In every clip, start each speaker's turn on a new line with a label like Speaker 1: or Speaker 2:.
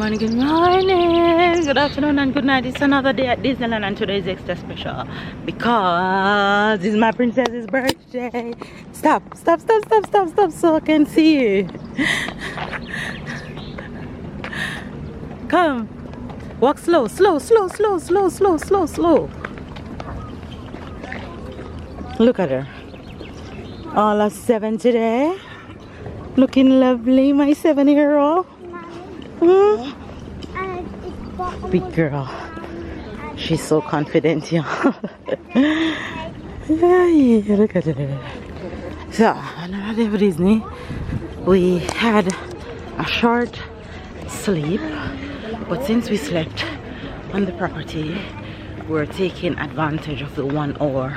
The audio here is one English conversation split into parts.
Speaker 1: morning, good morning, good afternoon and good night. It's another day at Disneyland and today is extra special because it's my princess's birthday. Stop so I can see you. Come, walk slow. Look at her, all of 7 today, looking lovely, my 7-year-old. Big girl. She's so confident, yeah. Yeah, look at her. So, another day for Disney. We had a short sleep, but since we slept on the property, we're taking advantage of the 1 hour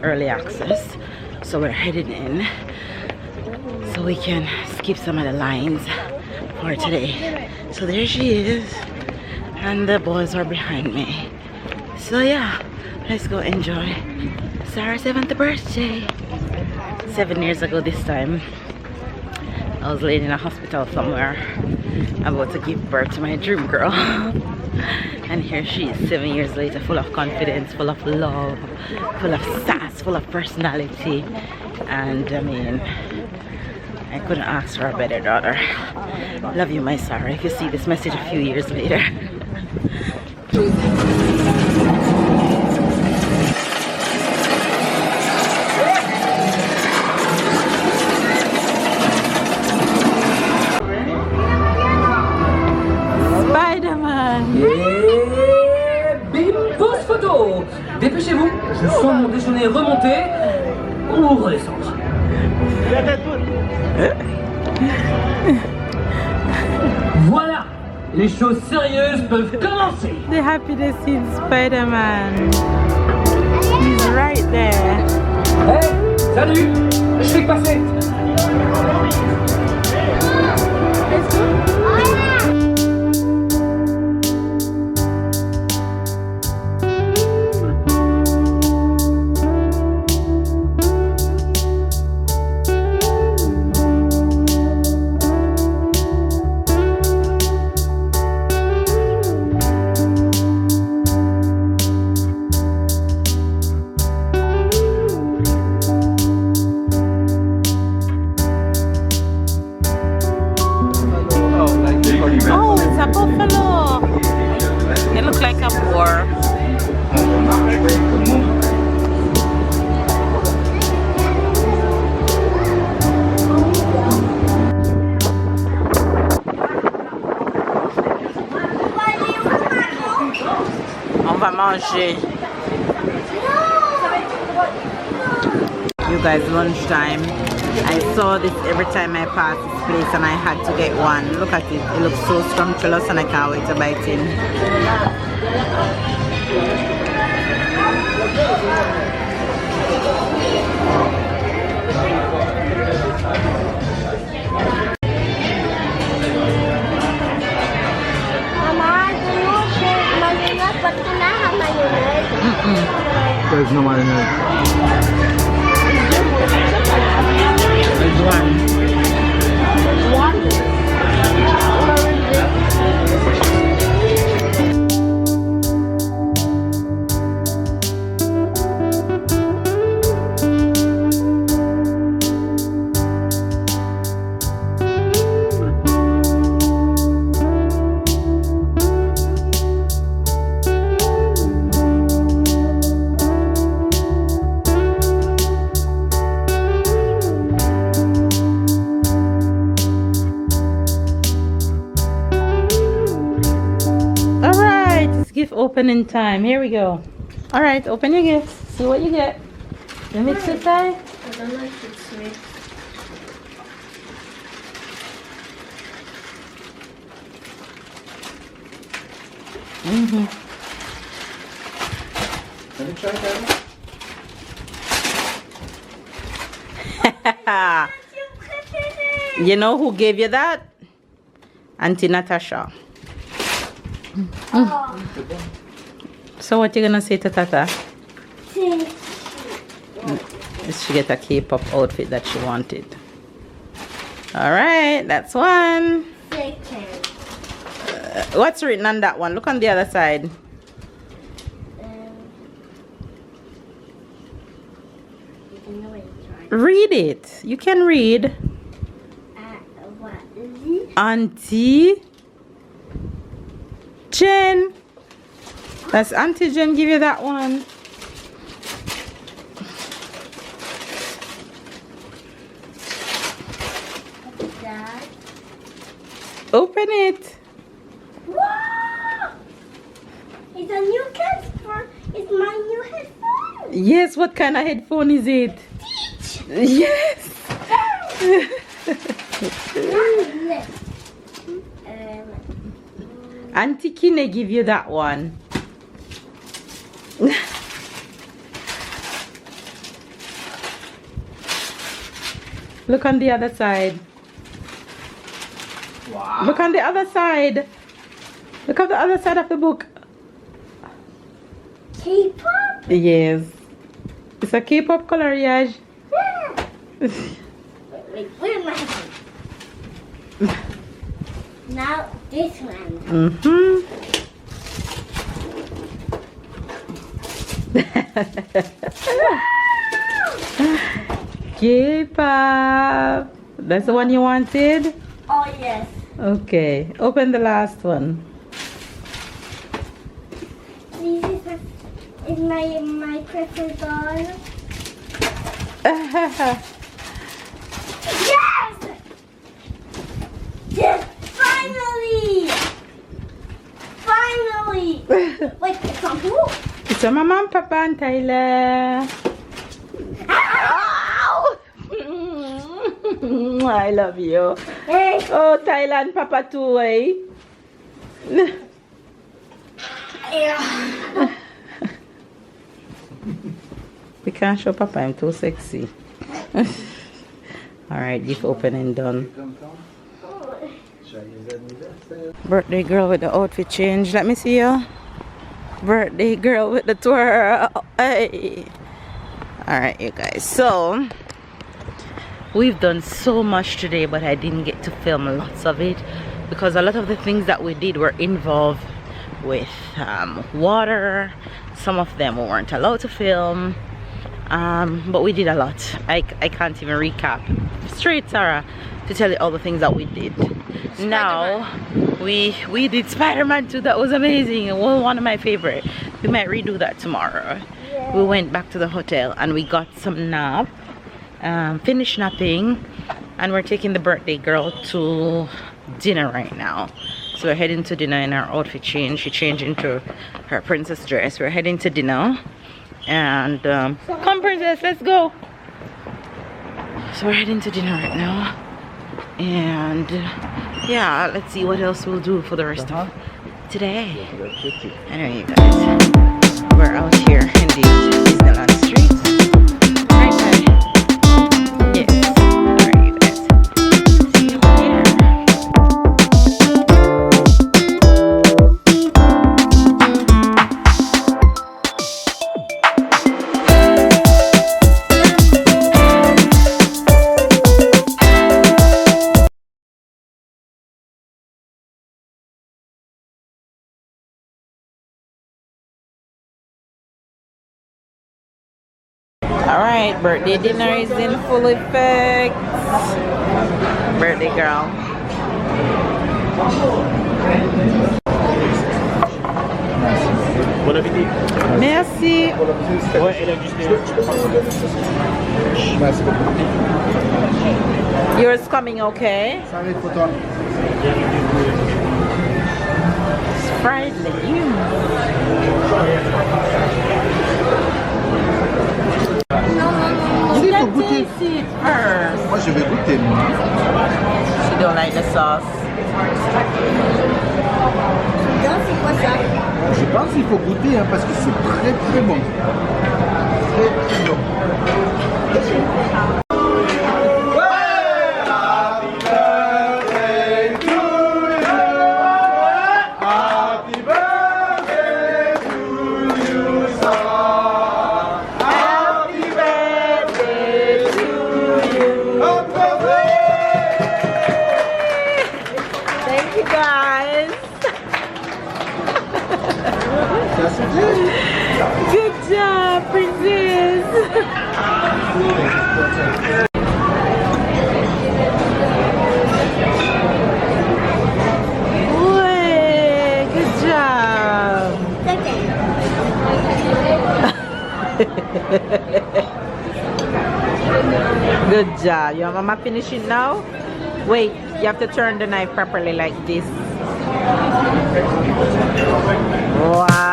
Speaker 1: early access. So we're heading in so we can skip some of the lines for today. So there she is and the boys are behind me. So yeah, let's go enjoy Sarah's 7th birthday. 7 years ago this time, I was laying in a hospital somewhere about to give birth to my dream girl. And here she is 7 years later, full of confidence, full of love, full of sass, full of personality. And I mean, I couldn't ask for a better daughter. Love you, my Sarah, if you see this message a few years later. Spider-Man!
Speaker 2: Et bim, pause photo. Dépêchez-vous, je sens mon déjeuner remonter ou redescendre. Voilà, les choses sérieuses peuvent commencer.
Speaker 1: The happiness in Spider-Man. He's right there.
Speaker 2: Hey, salut, je fais que passer.
Speaker 1: Oh, it's a buffalo. It looks like a boar. On va manger. You guys, lunchtime. I saw this every time I pass this place and I had to get one. Look at it. It looks so scrumptious and I can't wait to bite in.
Speaker 3: There's no mayonnaise.
Speaker 1: Gift opening time. Here we go. All right, open your gifts. See what you get. You mix it, Ty?
Speaker 4: I don't like it sweet.
Speaker 3: Let me try
Speaker 1: that. You know who gave you that? Auntie Natasha.
Speaker 4: Oh.
Speaker 1: So what you gonna say to Tata?
Speaker 4: Thank you.
Speaker 1: She get a K-pop outfit that she wanted. All right, that's one.
Speaker 4: Second.
Speaker 1: What's written on that one? Look on the other side. Read it. You can read.
Speaker 4: What is it?
Speaker 1: Auntie Jen. That's Auntie Jen. Give you that one.
Speaker 4: Dad.
Speaker 1: Open it.
Speaker 4: Wow! It's a new headphone. It's my new headphone.
Speaker 1: Yes. What kind of headphone is it? Yes. Auntie Kine give you that one. Look on the other side.
Speaker 3: Wow.
Speaker 1: Look on the other side. Look at the other side of the book.
Speaker 4: K-pop?
Speaker 1: Yes. It's a K-pop coloriage.
Speaker 4: Wait, where's my headphone? Now this one.
Speaker 1: Mm-hmm. K-pop. That's the one you wanted?
Speaker 4: Oh yes.
Speaker 1: Okay. Open the last one.
Speaker 4: This is my crystal doll. Yes! Yes! Finally! Finally! Wait, it's on who?
Speaker 1: It's a Mama and Papa and Tyler. I love you.
Speaker 4: Hey!
Speaker 1: Oh, Tyler and Papa too, eh?
Speaker 4: Yeah.
Speaker 1: We can't show Papa, I'm too sexy. Alright, gift opening done. Birthday girl with the outfit change. Let me see you. Birthday girl with the twirl. Hey. Alright, you guys. So, we've done so much today, but I didn't get to film lots of it because a lot of the things that we did were involved with water. Some of them we weren't allowed to film. But we did a lot. I can't even recap straight, Sarah, to tell you all the things that we did. Now we did Spider-Man 2. That was amazing. Well, one of my favorite. We might redo that tomorrow. Yeah. We went back to the hotel and we got some nap, finished napping, and we're taking the birthday girl to dinner right now. So we're heading to dinner in our outfit change. She changed into her princess dress. We're heading to dinner. And come princess, let's go. So we're heading to dinner right now. And yeah, let's see what else we'll do for the rest of today. Anyway, you guys, we're out here in the Disneyland streets. Right side. Yes. Alright, you guys. See you later. Alright, birthday dinner is in full effect. Birthday girl.
Speaker 5: Bon appétit.
Speaker 1: Merci.
Speaker 5: Ouais, elle a juste
Speaker 3: Merci beaucoup.
Speaker 1: Yours coming okay?
Speaker 3: Ça arrive pour toi.
Speaker 1: Fried legumes.
Speaker 3: Si,
Speaker 1: You
Speaker 3: faut
Speaker 1: can
Speaker 3: goûter.
Speaker 1: taste it first.
Speaker 3: Moi, je vais goûter, moi.
Speaker 1: She don't like the sauce.
Speaker 3: Je pense qu'il faut goûter, hein, parce que c'est très très bon. Très très bon.
Speaker 1: Thank you guys. Good job, princess. Way, good job. Good job. Your mama finish it now? Wait, you have to turn the knife properly like this. Wow.